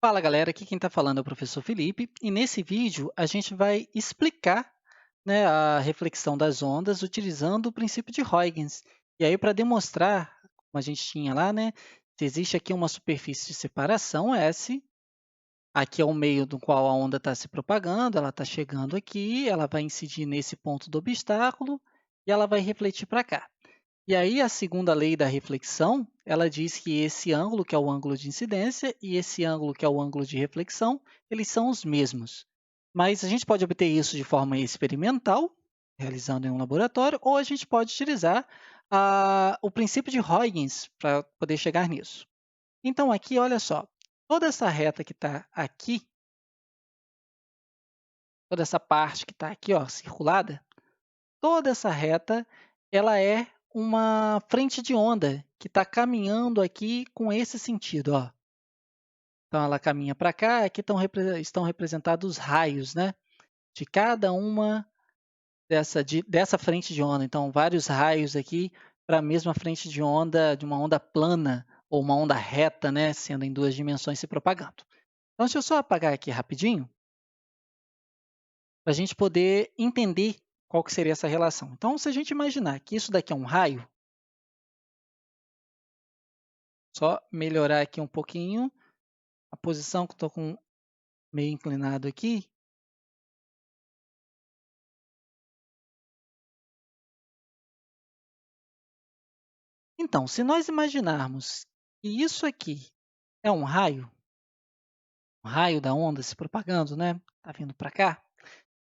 Fala galera, aqui quem está falando é o professor Felipe e nesse vídeo a gente vai explicar, né, a reflexão das ondas utilizando o princípio de Huygens. E aí para demonstrar, como a gente tinha lá, né, se existe aqui uma superfície de separação S, aqui é o meio do qual a onda está se propagando, ela está chegando aqui, ela vai incidir nesse ponto do obstáculo e ela vai refletir para cá. E aí, a segunda lei da reflexão, ela diz que esse ângulo, que é o ângulo de incidência, e esse ângulo, que é o ângulo de reflexão, eles são os mesmos. Mas a gente pode obter isso de forma experimental, realizando em um laboratório, ou a gente pode utilizar o princípio de Huygens para poder chegar nisso. Então, aqui, olha só, toda essa reta que está aqui, toda essa parte que está aqui, ó, circulada, toda essa reta, ela é uma frente de onda que está caminhando aqui com esse sentido, ó. Então, ela caminha para cá, aqui estão representados os raios, né? De cada uma dessa frente de onda. Então, vários raios aqui para a mesma frente de onda, de uma onda plana ou uma onda reta, né? Sendo em duas dimensões se propagando. Então, deixa eu só apagar aqui rapidinho, para a gente poder entender qual que seria essa relação. Então, se a gente imaginar que isso daqui é um raio, só melhorar aqui um pouquinho a posição que estou com meio inclinado aqui. Então, se nós imaginarmos que isso aqui é um raio da onda se propagando, né? Está vindo para cá,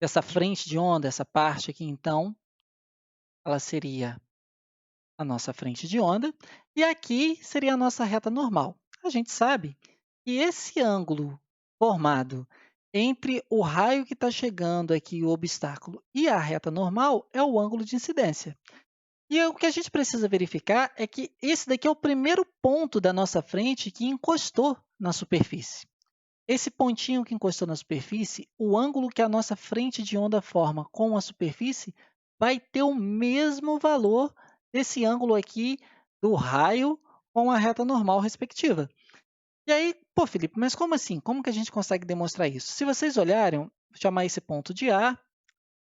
essa frente de onda, essa parte aqui, então, ela seria a nossa frente de onda, e aqui seria a nossa reta normal. A gente sabe que esse ângulo formado entre o raio que está chegando aqui, o obstáculo, e a reta normal é o ângulo de incidência. E o que a gente precisa verificar é que esse daqui é o primeiro ponto da nossa frente que encostou na superfície. Esse pontinho que encostou na superfície, o ângulo que a nossa frente de onda forma com a superfície vai ter o mesmo valor desse ângulo aqui do raio com a reta normal respectiva. E aí, pô, Felipe, mas como assim? Como que a gente consegue demonstrar isso? Se vocês olharem, vou chamar esse ponto de A,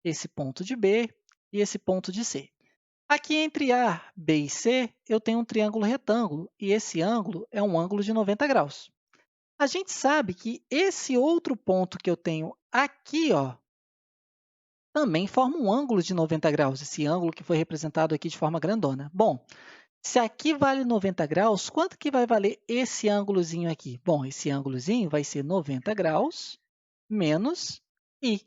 esse ponto de B e esse ponto de C. Aqui entre A, B e C, eu tenho um triângulo retângulo, e esse ângulo é um ângulo de 90 graus. A gente sabe que esse outro ponto que eu tenho aqui, ó, também forma um ângulo de 90 graus, esse ângulo que foi representado aqui de forma grandona. Bom, se aqui vale 90 graus, quanto que vai valer esse ângulozinho aqui? Bom, esse ângulozinho vai ser 90 graus menos I.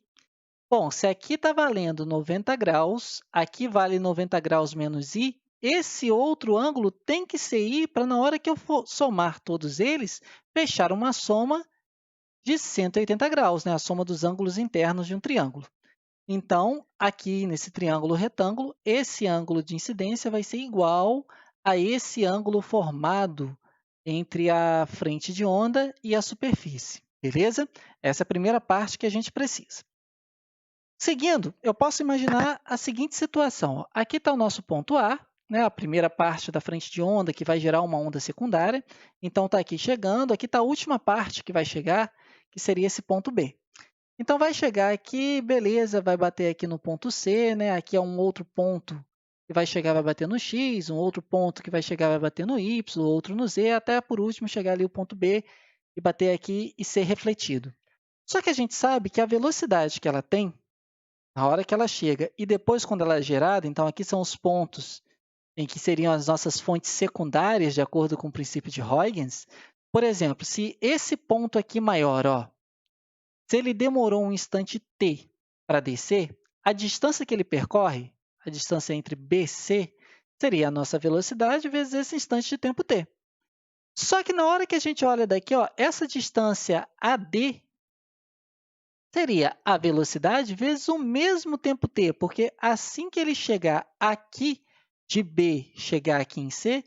Bom, se aqui está valendo 90 graus, aqui vale 90 graus menos I, esse outro ângulo tem que ser I para, na hora que eu for somar todos eles, fechar uma soma de 180 graus, né? A soma dos ângulos internos de um triângulo. Então, aqui nesse triângulo retângulo, esse ângulo de incidência vai ser igual a esse ângulo formado entre a frente de onda e a superfície, beleza? Essa é a primeira parte que a gente precisa. Seguindo, eu posso imaginar a seguinte situação. Ó. Aqui está o nosso ponto A, né, a primeira parte da frente de onda que vai gerar uma onda secundária. Então, está aqui chegando. Aqui está a última parte que vai chegar, que seria esse ponto B. Então, vai chegar aqui, beleza, vai bater aqui no ponto C, né? Aqui é um outro ponto que vai chegar, vai bater no X, um outro ponto que vai chegar, vai bater no Y, outro no Z, até por último chegar ali o ponto B e bater aqui e ser refletido. Só que a gente sabe que a velocidade que ela tem, na hora que ela chega e depois quando ela é gerada, então aqui são os pontos em que seriam as nossas fontes secundárias, de acordo com o princípio de Huygens. Por exemplo, se esse ponto aqui maior, ó, se ele demorou um instante t para descer, a distância que ele percorre, a distância entre B e C, seria a nossa velocidade vezes esse instante de tempo t. Só que na hora que a gente olha daqui, ó, essa distância AD seria a velocidade vezes o mesmo tempo t, porque assim que ele chegar aqui de B, chegar aqui em C,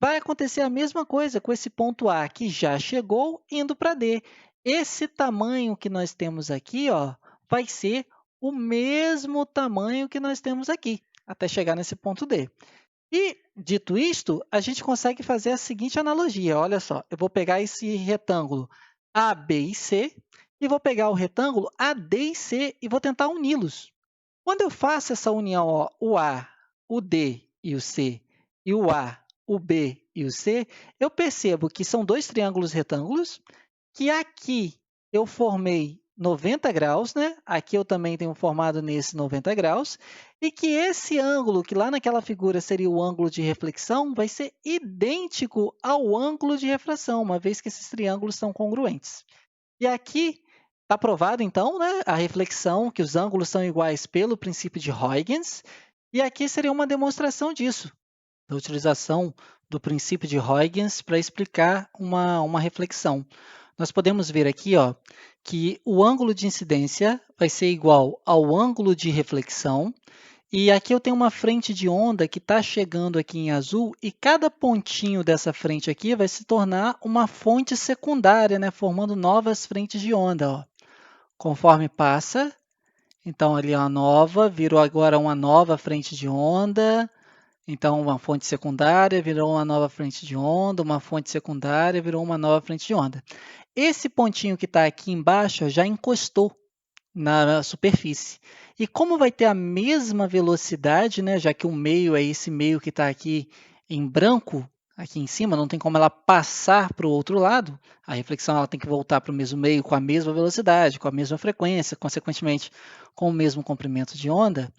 vai acontecer a mesma coisa com esse ponto A, que já chegou indo para D. Esse tamanho que nós temos aqui, ó, vai ser o mesmo tamanho que nós temos aqui, até chegar nesse ponto D. E, dito isto, a gente consegue fazer a seguinte analogia. Olha só, eu vou pegar esse retângulo. A, B e C, e vou pegar o retângulo AD e C e vou tentar uni-los. Quando eu faço essa união, ó, o A, o D e o C, e o A, o B e o C, eu percebo que são dois triângulos retângulos, que aqui eu formei 90 graus, né? Aqui eu também tenho formado nesse 90 graus, e que esse ângulo, que lá naquela figura seria o ângulo de reflexão, vai ser idêntico ao ângulo de refração, uma vez que esses triângulos são congruentes. E aqui está provado, então, né, a reflexão, que os ângulos são iguais pelo princípio de Huygens, e aqui seria uma demonstração disso, da utilização do princípio de Huygens para explicar uma reflexão. Nós podemos ver aqui, ó, que o ângulo de incidência vai ser igual ao ângulo de reflexão, e aqui eu tenho uma frente de onda que está chegando aqui em azul, e cada pontinho dessa frente aqui vai se tornar uma fonte secundária, né, formando novas frentes de onda. Ó. Conforme passa, então ali a nova, virou agora uma nova frente de onda, então uma fonte secundária virou uma nova frente de onda, uma fonte secundária virou uma nova frente de onda. Esse pontinho que está aqui embaixo ó, já encostou na superfície. E como vai ter a mesma velocidade, né, já que o meio é esse meio que está aqui em branco, aqui em cima, não tem como ela passar para o outro lado, a reflexão ela tem que voltar para o mesmo meio com a mesma velocidade, com a mesma frequência, consequentemente com o mesmo comprimento de onda.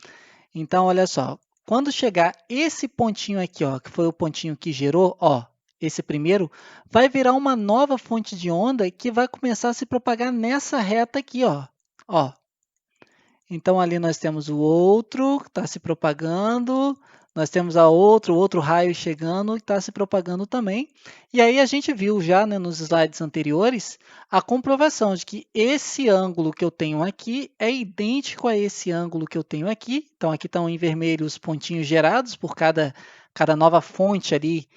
Então, olha só, quando chegar esse pontinho aqui, ó, que foi o pontinho que gerou, ó, esse primeiro, vai virar uma nova fonte de onda que vai começar a se propagar nessa reta aqui, ó. Ó, então, ali nós temos o outro que está se propagando, nós temos o outro raio chegando e está se propagando também. E aí a gente viu já né, nos slides anteriores a comprovação de que esse ângulo que eu tenho aqui é idêntico a esse ângulo que eu tenho aqui. Então, aqui estão em vermelho os pontinhos gerados por cada nova fonte ali,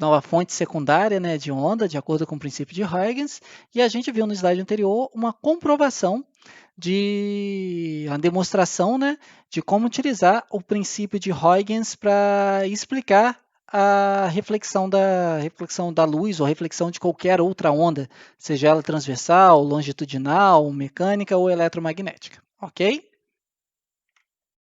nova fonte secundária né, de onda, de acordo com o princípio de Huygens. E a gente viu no slide anterior uma comprovação de a demonstração né, de como utilizar o princípio de Huygens para explicar a reflexão da luz ou reflexão de qualquer outra onda, seja ela transversal, longitudinal, mecânica ou eletromagnética, ok?